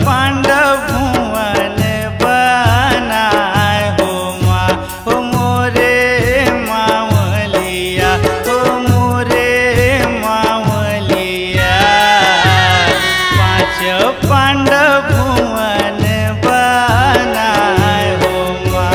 पांडव भुवन बनाए हो माँ हो मोरे मावलिया हो मोरे मावलिया। पांच पांडव भुवन बनाए हो माँ।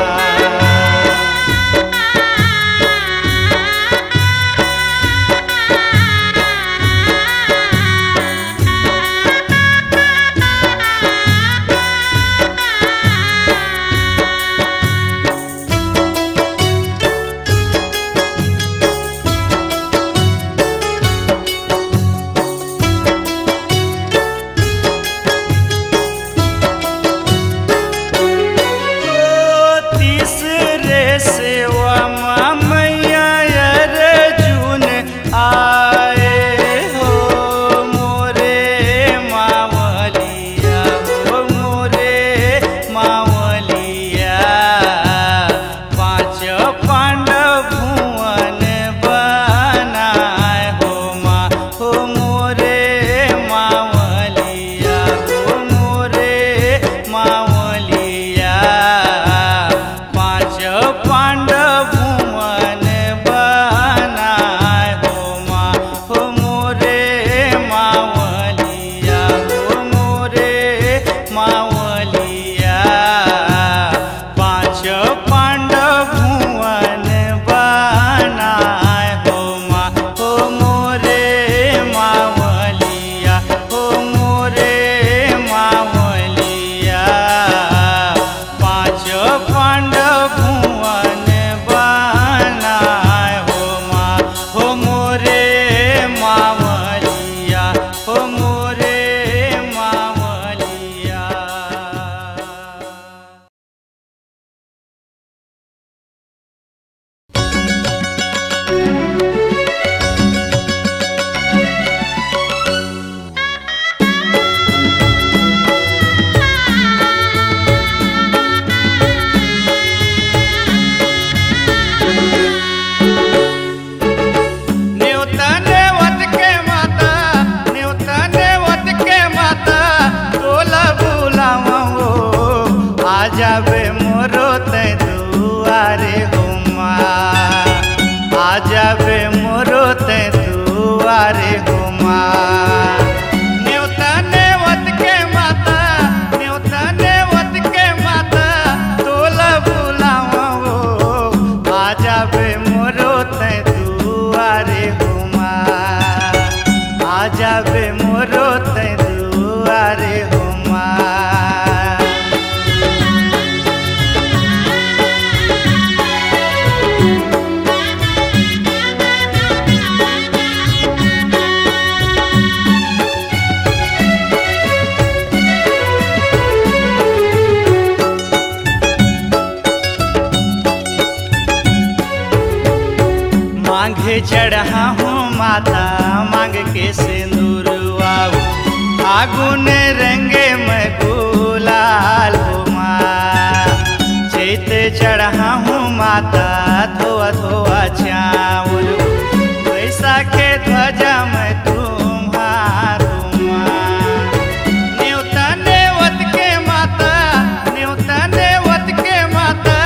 सेवा माँ मैया अर्जुन आए हो मोरे मावलिया हो मोरे मावलिया। पांच पांडव भुवन बनाए हो माँ हो मोरे मावलिया हो मोरे मावलिया। पांच पांडव भुवन बनाए हो माँ हो मोरे मावलिया हो मोरे मावलिया। पांच पांडव भुवन बनाए हो माँ हो मोरे मावलिया हो मोरे मावलिया। पांच पांडव भुवन बनाए हो माँ हो मोरे मावलिया हो मोरे मावलिया। न्योता नेवत के माता न्योता नेवत के माता तोला बुलावा हो। आ जाबे मोरो ते दुआरे हो माँ आ जाबे मोरो ते दुआरे हो माँ। न्योता नेवत के माता न्योता नेवत के माता तोला बुलावा हो। आ जाबे मोरो ते दुआरे हो माँ आ जाबे मोरो ते दुआरे हो माँ। मांगे चढ़ा हूँ माता मांग के सिंदूर आऊ फागुन रंगे में गुलाल हो माँ। चैत चढ़ा हूँ माता धोआ धोआ चावल बैसाखे ध्वजा में तुम्हारो माँ। न्योता नेवत के माता न्योता नेवत के माता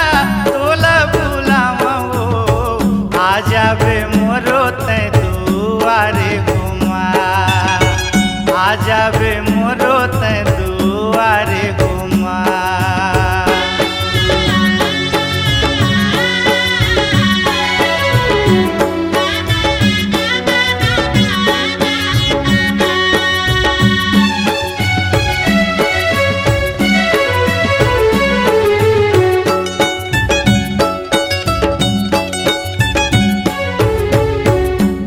तोला बुलावा हो। आ जाबे मोरो ते दुआरे हो माँ आ जाबे मोरो ते दुआरे हो माँ।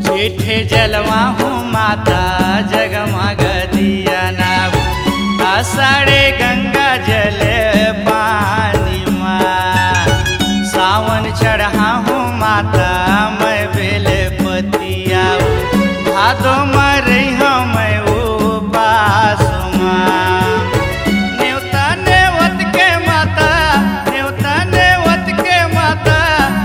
जेठे जलवा हूँ माता जगमग दिया नाऊ। आषाढ़े गंगा जल पानी माँ। सावन चढ़ा हूँ माता मैं बेल पतिया। भादो मरे हम उपास माँ। न्योता नेवत के माता न्योता नेवत के माता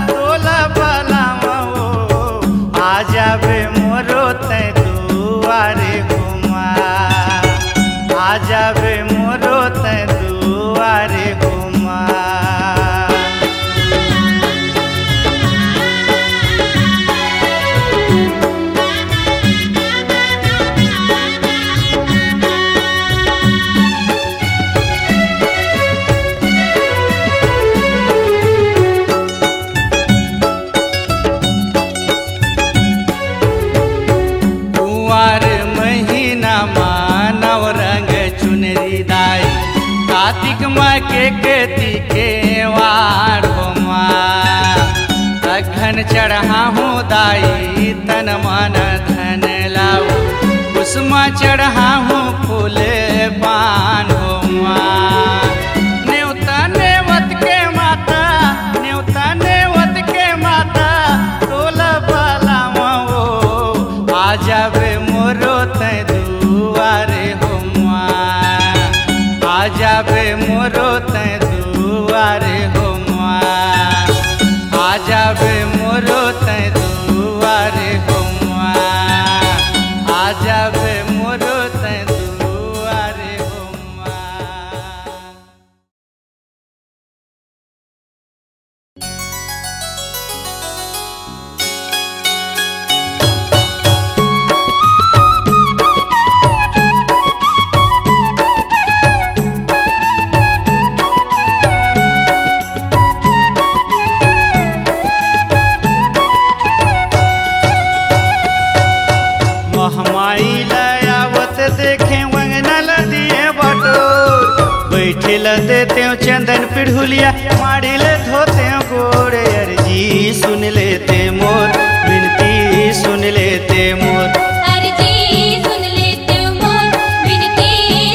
तोला बलावा हो। आ जाबे मोरो ते दुआरे हो माँ आ जाबे मोरो तै दुआरे हो माँ। कार्तिक माँ के केती के वार हो माँ। अघन चढ़ा हूँ दाई तन मन धन लाऊ। कुसुमा चढ़ा हूँ फूल पान हो माँ। न्योता नेवत के माता, न्योता नेवत के माता, तोला बाला वो आ जावे मोरो तै दुआरे हो माँ। आ जावे मोरो तै दुआरे हो माँ। आ जावे मोरो तै दुआरे हो माँ। आ जावे मोरो तै दुआरे हो माँ। बैठिल देते चंदन पिढ़ुलिया, मारिल धोते गोड़। अर्जी सुन लेते मोर, विनती सुन लेते मोर। अर्जी सुन लेते मोर, विनती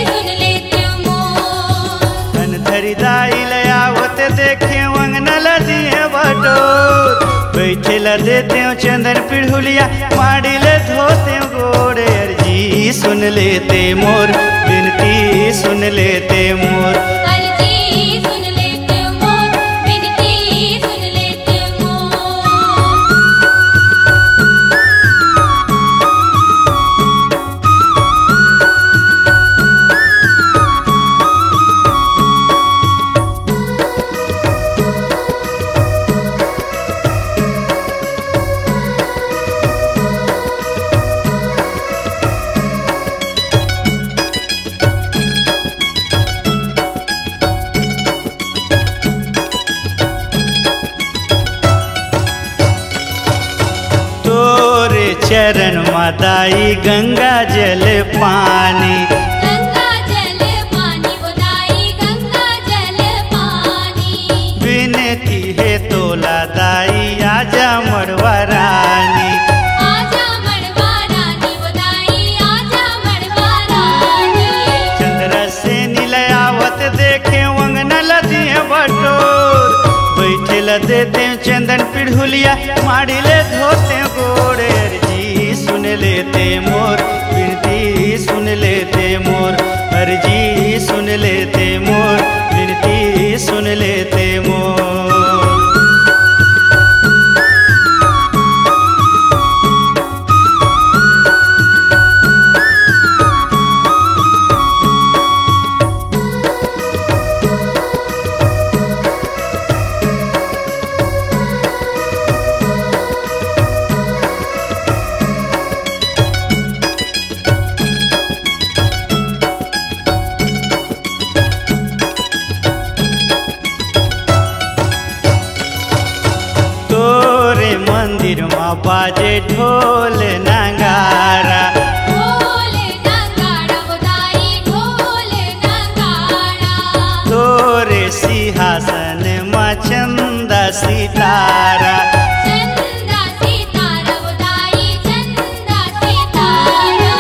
सुन लेते मोर। धन धरी दाई लयावत देखे वंगनल दिए बटोर। बैठिल देते चंदन पिढ़ुलिया, मारिल धोते गोड़। अर्जी सुन लेते मोर, विनती सुन लेते मोर। अर्जी सुन लेते मोर, विनती सुन लेते मोर। चरण मादाई गंगा जल पानी। गंगा जल पानी गोदाई, गंगा जल पानी। विनती है तोला दाई आजा मड़वा रानी। आजा मड़वा रानी गोदाई, आजा मड़वा रानी। चंद्र से नीलयावत देखे वंगनल दिए बटोर। बैठे देते चंदन पिढ़ुलिया, मारिले धोते गोड़। सुन लेते मोर, विनती सुन लेते मोर। अर्जी सुन लेते मोर, विनती सुन लेते मोर। मंदिर माँ बाजे ढोल नगारा। ढोल नगाड़ा गोदाई, ढोल नगाड़ा। तोरे सिंहासन माँ चंदा सितारा। चंदा सितारा गोदाई, चंदा सितारा।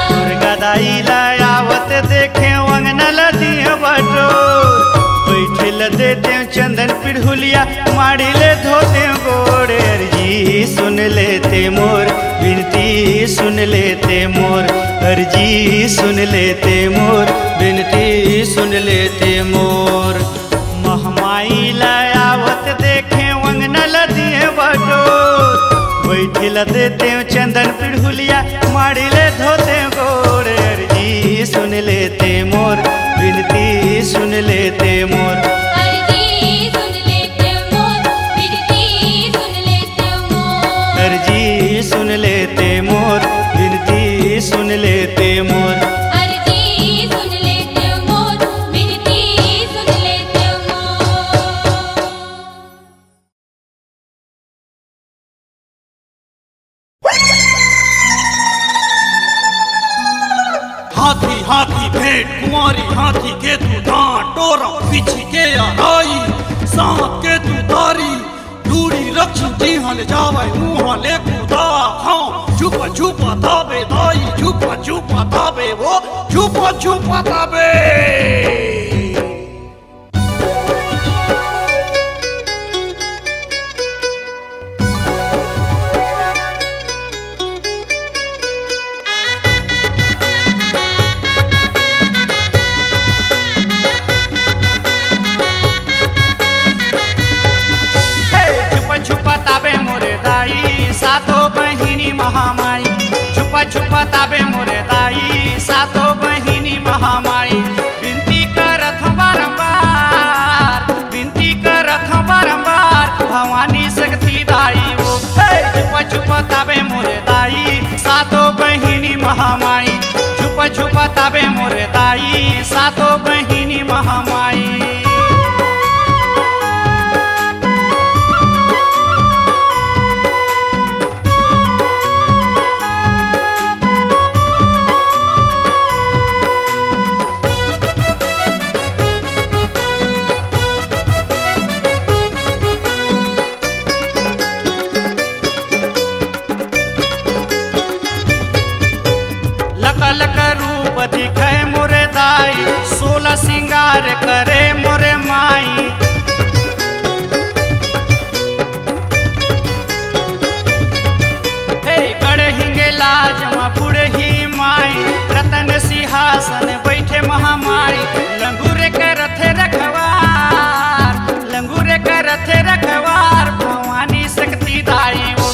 दुर्गा दाई लायावत देखे वंगनल दिए बटोर। बैठिल देते चंदन पिढ़ुलिया, मारिले धोते गोड़। अर्जी सुन लेते मोर, विनती सुन लेते मोर। अर्जी सुन लेते मोर, विनती सुन लेते मोर। महमाई लायावत देखे वंगनल दिए बटोर। बैठिल देते चंदन पिढ़ुलिया, मारिले धोते गोड़। अर्जी सुन लेते मोर, विनती हाथी के तू डांट टोरा पीछे के आराई सांप के तू तारी दूरी रक्षी जी हल जावे मुँह ले कूदा हाँ छुपा छुपा ताबे दाई छुपा छुपा ताबे वो छुपा छुपा ताबे महामाई छुपा छुपा ताबे मोरे दाई सातो बहिनी महामाई विनती करत बारंबार भवानी शक्ति दाई वो छुपा छुपा ताबे मोरे दाई सातो बहिनी महामाई छुपा छुपा ताबे मोरे दाई सातो बहिनी महामाई लक रूप दिखे मोरे दाई 16 सिंगार करे मोरे माई हे गड़े हिंगे लाजमा पुड़े ही माई रतन सिंहासन बैठे महामाई लंगूरे के रथे रखवार भवानी शक्ति दाई वो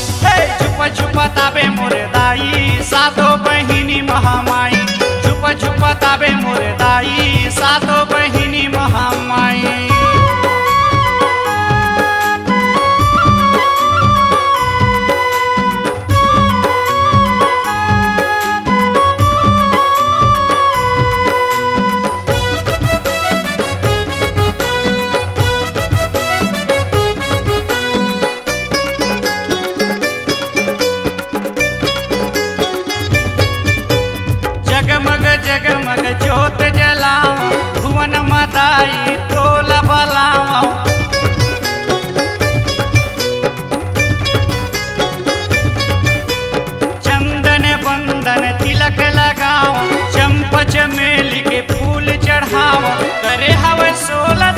छुपा छुपा ताबे मोरे दाई सातो बहिनी महामाई छुपा छुपा ताबे मोरे दाई सातो बहिनी महामाई जगमग ज्योत जलाओ भुवन मदाई टोल बलाओ चंदन बंदन तिलक लगाओ चंप चमेली के फूल चढ़ाओ करे हवे 16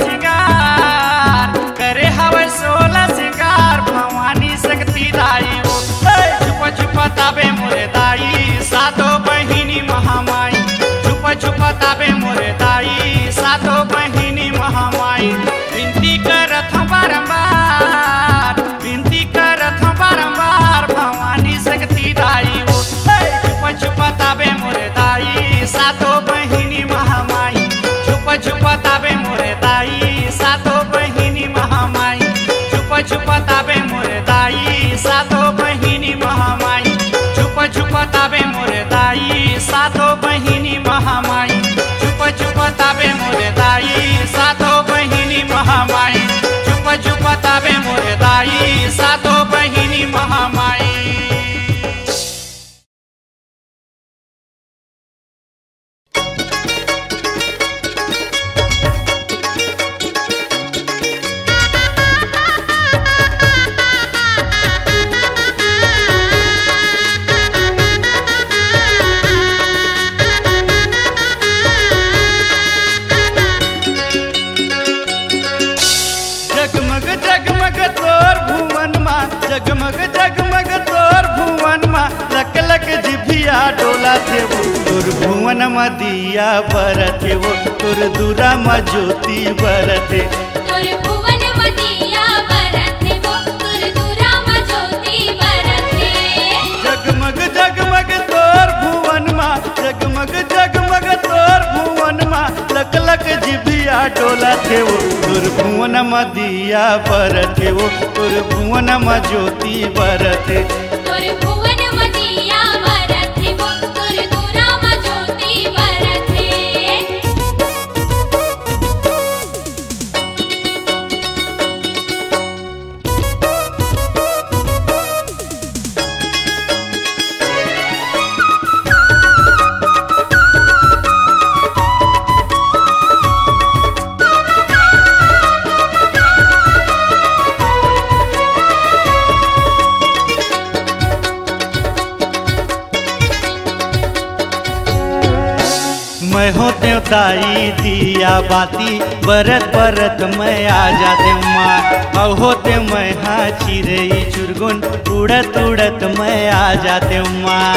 सिंगार भवानी शक्ति दाई वो छुपा छुपा ताबे मोरे दाई सातो बहिनी महामाई छुपा छुपा ताबे मोरे दाई सातो बहिनी महामाई विनती करत बारंबार भवानी शक्ति दाई वो छुपा छुपा ताबे मोरे दाई सातो बहिनी महामाई छुपा छुपा ताबे मोरे दाई सातो बहिनी महामाई छुपा छुपा ताबे मोरे दाई सातो बहिनी महामाई छुपा छुपा ताबे मोरे दाई सातो बहिनी महामाई छुपा छुपा ताबे मोरे दाई सातो बहिनी महामाई छुपा छुपा ताबे मोरे दाई सातो बहिनी महामाई जगमग तोर भुवन मा लक लक जिभिया डोला थे वो तोर भुवन मा दिया बरथे वो तोर दूरा मा ज्योति बरथे तोर भुवन मा दिया बरथे वो तोर दूरा मा ज्योति बरथे जगमग तोर भुवन मा जगमग तोर भुवन मा लक लक जिभिया डोला थे वो तोर भुवन मा दिया बरथे वो तोर भुवन मा ज्योति बरथे तोर भुवन मा दिया बरथे वो तोर दूरा मा ज्योति बरथे दाई दिया बाती बरत बरत मैं आ जाते माँ होते मैं हाँ चिरे चुरगुन उड़त उड़त मैं आ जाते माँ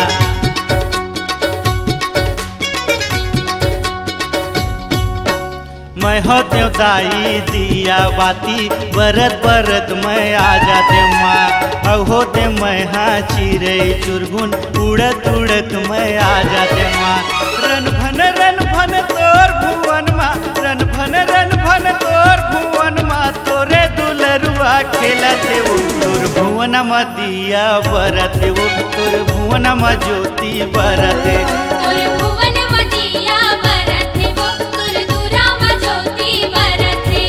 मैं होते दाई दिया बाती बरत बरत मैं आ जाते माँ होते मैं हाँ चिरे चुरगुन उड़त उड़त मैं आ जाते माँ रन भन तोर भुवन माँ रन भन तोर भुवन माँ तोरे दुलरुआ खेलते वो तोर भुवन माँ दिया बरते वो तोर भुवन माँ ज्योति बरते तोर भुवन मदिया बरथे वो तोर दूरा म ज्योति बरथे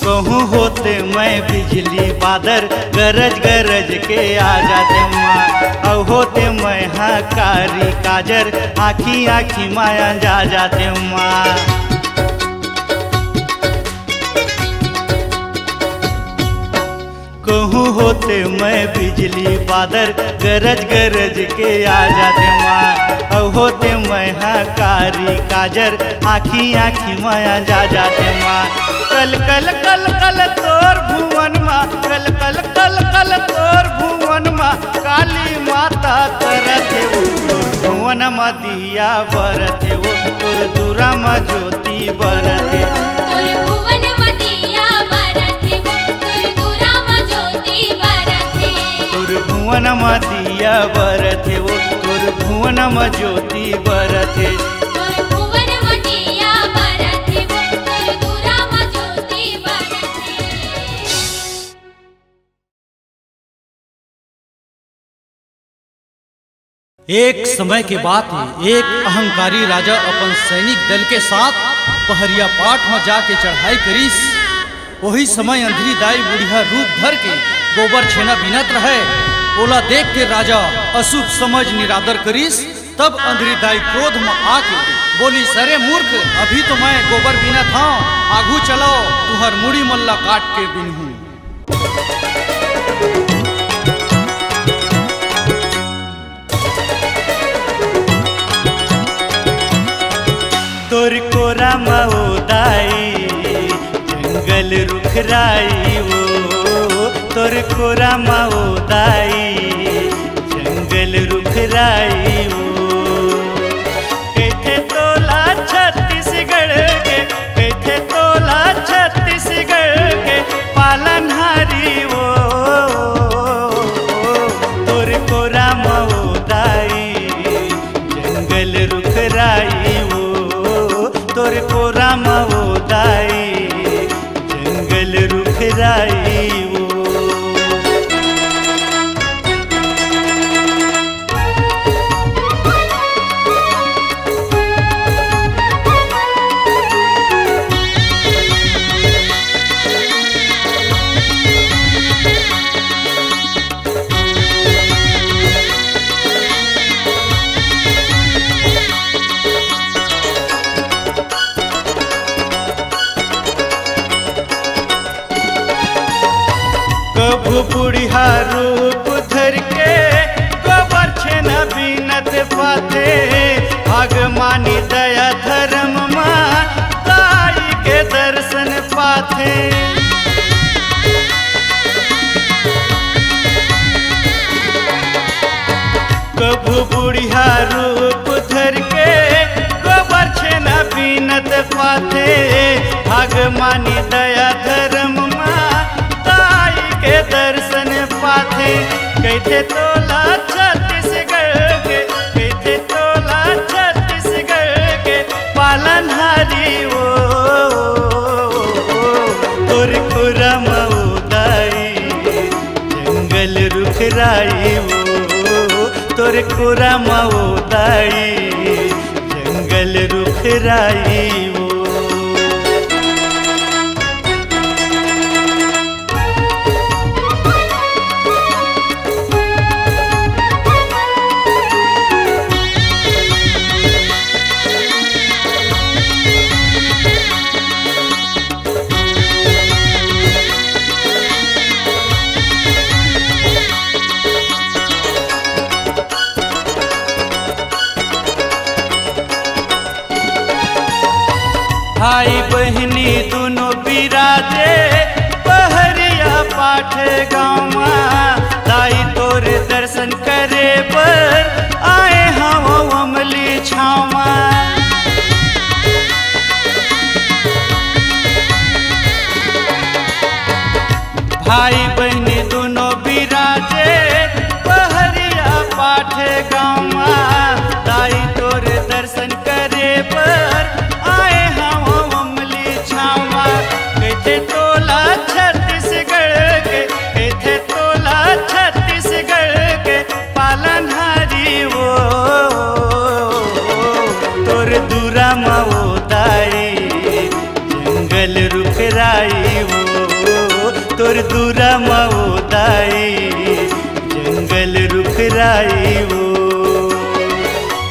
कहूँ होते मैं बिजली बादर गरज गरज के आ जाते माँ अब होते मैं हाँ कारी काजर आखी आखी माया जा जाते माँ कहूँ होते मैं बिजली बादर गरज गरज के आ जाते माँ अब होते मैं हाँ कारी काजर आखी आखी माया जा जाते माँ कल कल कल कल तोर भुवन माँ कल कल कल कल तोर भुवन माँ काली माता करते वो तोर भुवन माँ दिया बरते वो तोर दूरा माँ ज्योति बरते तोर भुवन मदिया बरथे वो तोर दूरा म ज्योति बरथे तोर भुवन माँ दिया बरते वो तोर भुवन माँ ज्योति बरते तोर भुवन मदिया बरथे वो तोर दूरा म ज्योति बरथे एक समय के बाद एक अहंकारी राजा अपन सैनिक दल के साथ पहरिया पाठ में जाके चढ़ाई करीस। वही समय अंधरी दाई बुढ़िया रूप धर के गोबर छेना बिनत रहे। ओला देख के राजा अशुभ समझ निरादर करीस। तब अंधरी दाई क्रोध में आके बोली, सरे मूर्ख, अभी तो मैं गोबर बिनत हूँ, आगू चलो तुहर मुड़ी मल्ला काट के बिनहूँ। तोर कोरा माओ दाई जंगल रुखराई वो तोर कोरा माओ दाई जंगल रुखराई वो कैथे तोला छत्तीसगढ़ के कैथे तोला छत्तीसगढ़ के पालनहारी वो तोर कोरा माओ दाई जंगल रुखराई वो तोर कोरा माओ दाई जंगल रुखराई वो कभू बुढ़िया रूप धर के गोबर छेना बीनत पाते भगवानी दया धर्म माँ दाई के दर्शन पाते कभू बुढ़िया रूप धर के गोबर छेना बीनत पाते भगवानी दया धर्म माँ के दर्शन पाते कैथे तोला छत्तीसगढ़ के कैथे तोला छत्तीसगढ़ के पालनहारी वो तोर कोरा माओ दाई जंगल रुखराई वो तोर कोरा माओ दाई जंगल रुखराई वो बिराजे पहरिया पाठ गाँवा ताई तोर दर्शन करे पर आए हम अमली छावा भाई बहनी दोनों बिराजे पहरिया पाठ गाँवा ताई तोर दर्शन करे पर आए हम अमली छावा कहते तोला छत्तीसगढ़ के कहते तोला छत्तीसगढ़ के पालनहारी वो तोर दूरा माओ दाई जंगल रुखराई वो तोर दूरा माओ दाई जंगल रुखराई वो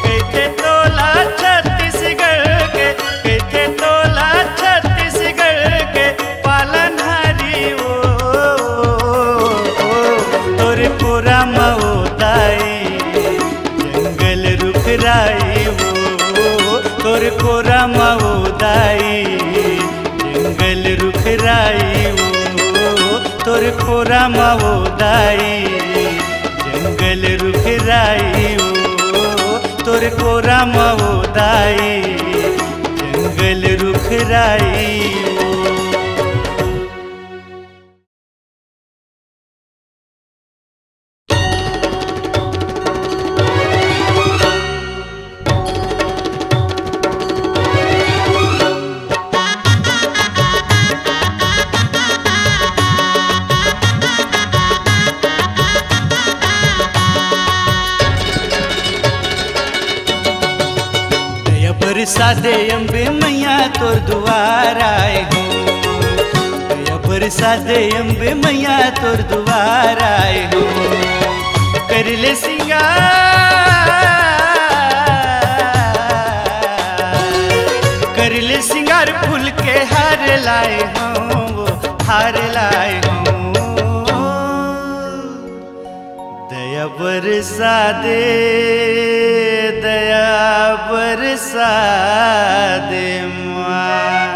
कहते तोला छत्तीसगढ़ के कहते तोला छत्तीसगढ़ के पालनहारी वो तोर पूरा माओ दाई जंगल रुखराई वो तोर कोरा माओ दाई जंगल रुखराई वो तोर खोरा माओ दाई जंगल रुखराई वो तोर खोरा माओ दाई जंगल रुखराई वो बरसाते अम्बे मैया तोर दुआर आए हूँ दया बरसाते अम्बे मैया तोर दुआर आए हूँ कर ले सिंगार फूल के हार लाए हूँ वो हार लाए हूँ दया बरसा दे माँ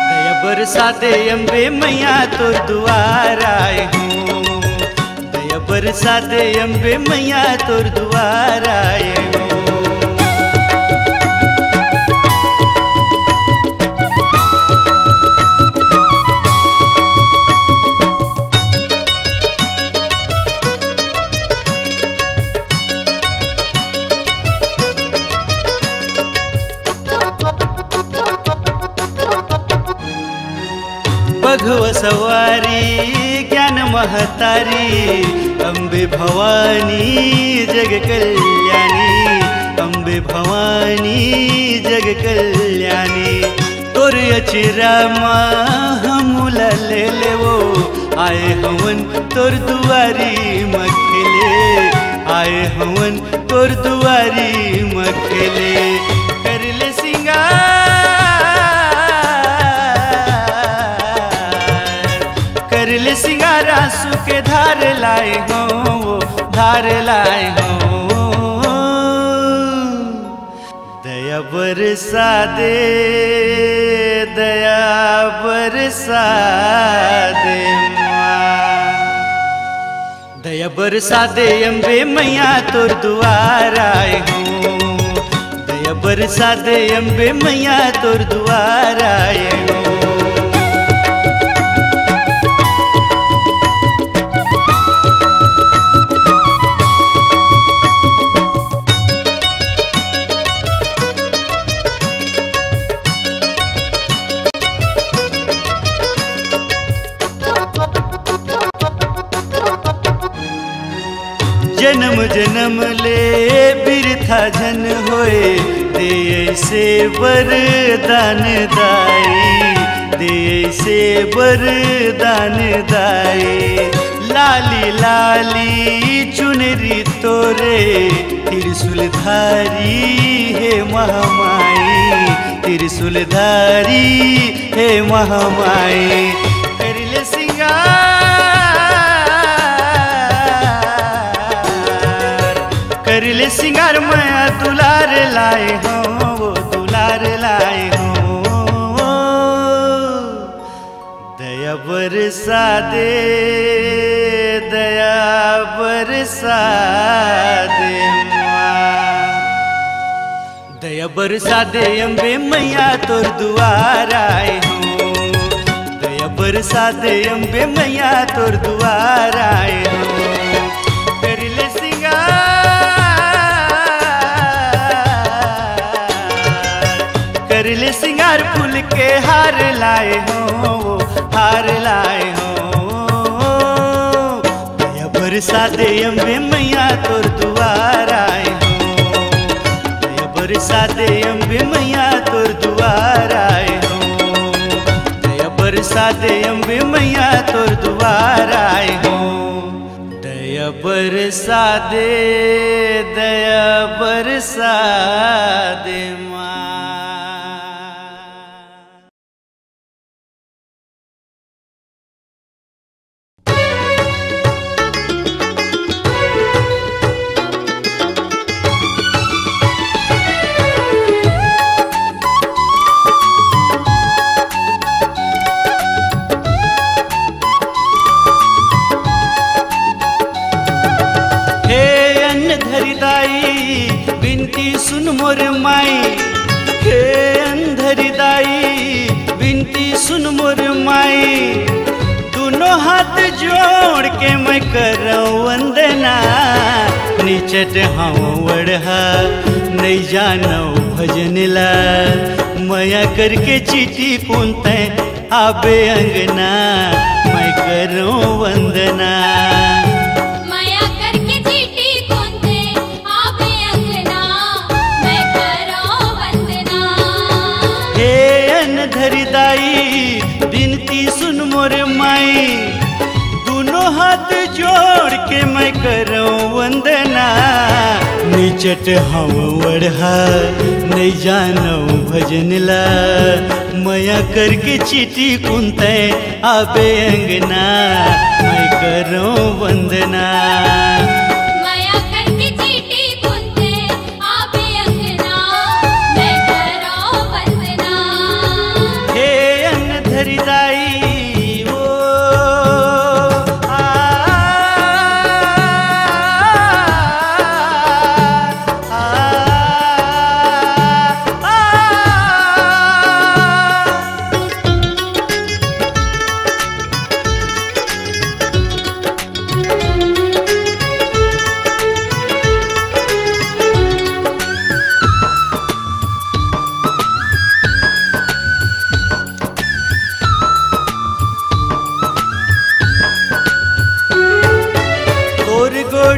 दया बरसा दे अम्बे मैया तोर दुआर आए हूँ दया बरसा दे अम्बे मैया तोर दुआर आए हूँ भगव सवारी ज्ञान महतारी अम्बे भवानी जग कल्याणी अम्बे भवानी जग कल्याणी तोर अचिरा हमूला ले वो आए हवन तोर दुआरी मखले आए हवन तोर दुआरी मखले कर ले सिंगार आंसू के धार लाए हो वो धार लाए हो दया बरसा दे माँ दया बरसा दे अम्बे मैया तोर दुआर आए हूँ दया बरसा दे अम्बे मैया तोर दुआर आए हूँ जन्म जन्म ले बिरथा जन होए दे ऐसे वरदान दाई दे ऐसे वरदान दाई लाली लाली चुनरी तोरे त्रिशूलधारी हे महामाई त्रिशूलधारी हे महामाई कर ले सिंगार मैं दुलार लाए हूँ वो दुलार लाए हूँ बरसा दे दया बरसा दे माँ। दया बरसा दे अम्बे मैया तोर दुआर आए हूँ। दया बरसा दे अम्बे मैया तोर दुआर आए हूँ। करिले करले सिंगार फूल के हार लाए हो, हार लाए हो। दया बरसा दे अम्बे मैया तोर दुआर आए हो। दया बरसा दे अम्बे मैया तोर दुआर आए हो। दया बरसा दे अम्बे मैया तोर दुआर आए हो। दया बरसा दे दया बरसा दे माँ। बिनती सुन मोर माई, हे अंधरी दाई बिनती सुन मोर माई। दोनों हाथ जोड़ के मैं करऊं वंदना। नीचट हाँ वढ़ा नहीं जानो भजन ला। मया करके चीटी कूनते आबे अंगना। मैं करूं वंदना। धरी दाई बिनती सुन मोर माई। दोनों हाथ जोड़ के मैं करूं वंदना। निचट हम वढ़ा नहीं जानो भजन ला। मया करके चीटी कुंते आबे अंगना। मैं करूं वंदना।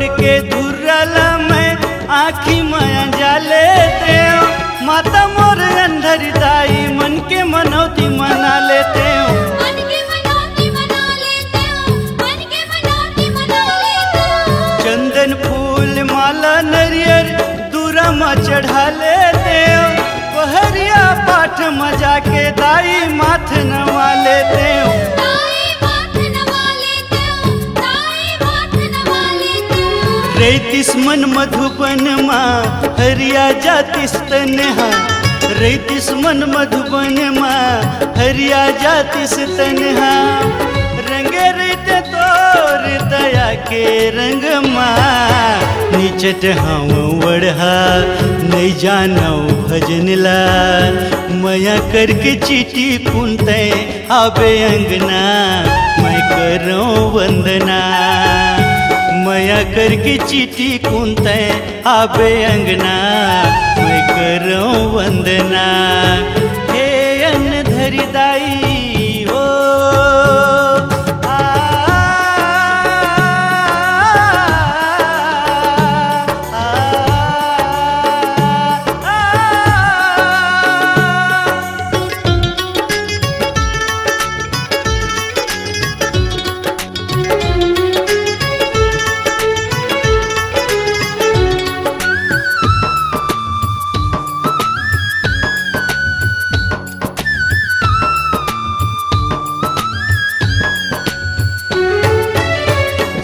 के धुर्राला में आँखी माया जाले देव। माता मोर अंधरी दाई मन के मनौती मना लेते हो। चंदन फूल माला नरियर दूरा में चढ़ा लेते हो। पहरिया पाठ मजा के दाई माथ नवा लेते हो। रैतिस मन मधुबन माँ हरिया जातिस तन्हा। रैतिस मन मधुबन माँ हरिया जातिस तन्हा। रंगे रैत तोर दया के रंग माँ। निचट हम वढ़ा नहीं जानो भजन ला। मया करके चीटी कुंते आबे अंगना। मैं करूं वंदना। मया करके चीटी कुंते आबे अंगना। मैं करूं वंदना। हे अन्न धरी दाई हो।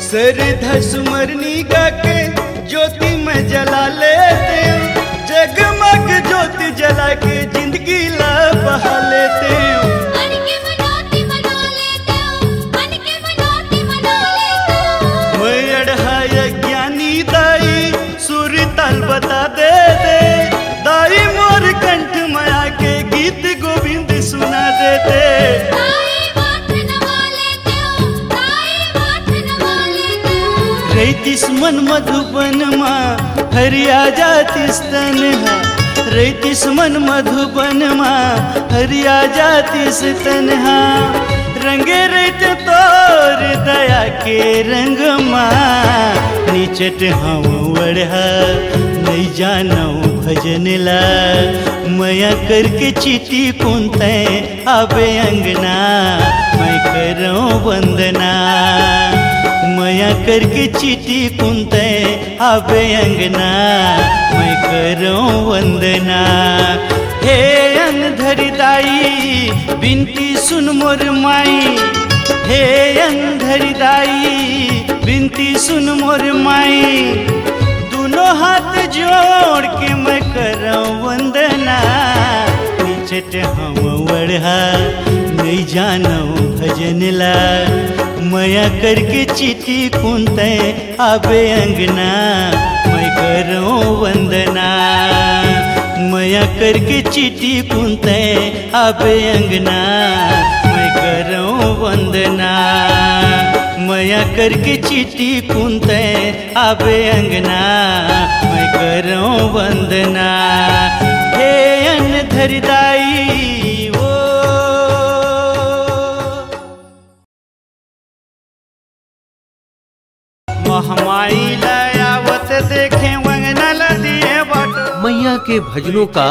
सरधा सुमरनी गा के ज्योति में जला लेते हो। जगमग ज्योति जला के जिंदगी ला बहा लेते हो। ते ताई माथ नवाले त्यो, ताई माथ नवाले त्यो। रैतीस मन मधुबन मा हरिया जातीस तन्हा, रैतीस मन मधुबन मा हरिया जातीस तन्हा। रंगे रैत तोर दया के रंग मा, निचट हम वढ़ा नहीं जानो भजन ला। मया करके चीटी कुंते आबे अंगना, मैं करूं वंदना। मया करके चीटी कुंते आबे अंगना, मैं करूं वंदना। हे अंधरी दाई बिनती सुन मोर माई, हे अंधरी दाई बिनती सुन मोर माई। दोनों हाथ जोड़ के मैं करूं वंदना, निचट हम वढ़ा नहीं जानो भजन ला। मया करके चीटी कुंते आबे अंगना, मैं करूं वंदना। मया करके चीटी कुंते आबे अंगना, मैं करूं वंदना। मया करके चीटी कुंते आबे अंगना, मैं करूं वंदना। हे अनधर दाई ओ महमाई लायावत देखे वंगना लदिए बट। मैया के भजनों का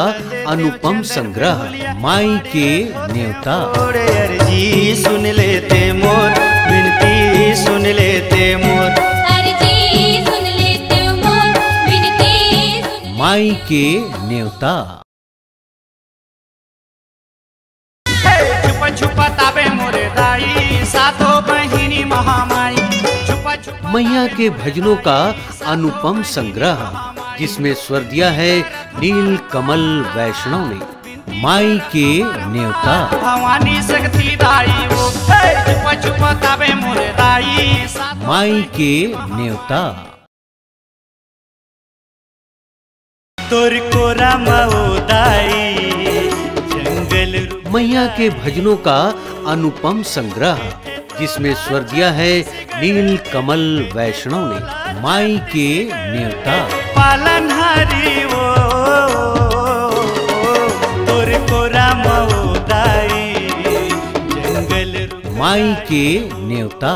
अनुपम संग्रह माई के न्योता। अर्जी सुन लेते मोर, विनती सुन लेते मोर, अर्जी सुन लेते मोर, विनती सुन। माई के न्योता। छुपा छुपा ताबे मोरे दाई, सातों बहिनी महामाई। छुपा छुपा मैया के भजनों का अनुपम संग्रह, जिसमें स्वर दिया है नील कमल वैष्णव ने। माई के न्योता। भवानी शक्ति दाई वो, छुपा छुपा ताबे मोरे दाई। माई के न्योता। तोर कोरा मऊ दाई जंगल। मैया के भजनों का अनुपम संग्रह, जिसमें स्वर दिया है नील कमल वैष्णव ने। माई के न्योता। पालनहारी वो तोर कोरा मऊ दाई जंगल। माई के न्योता।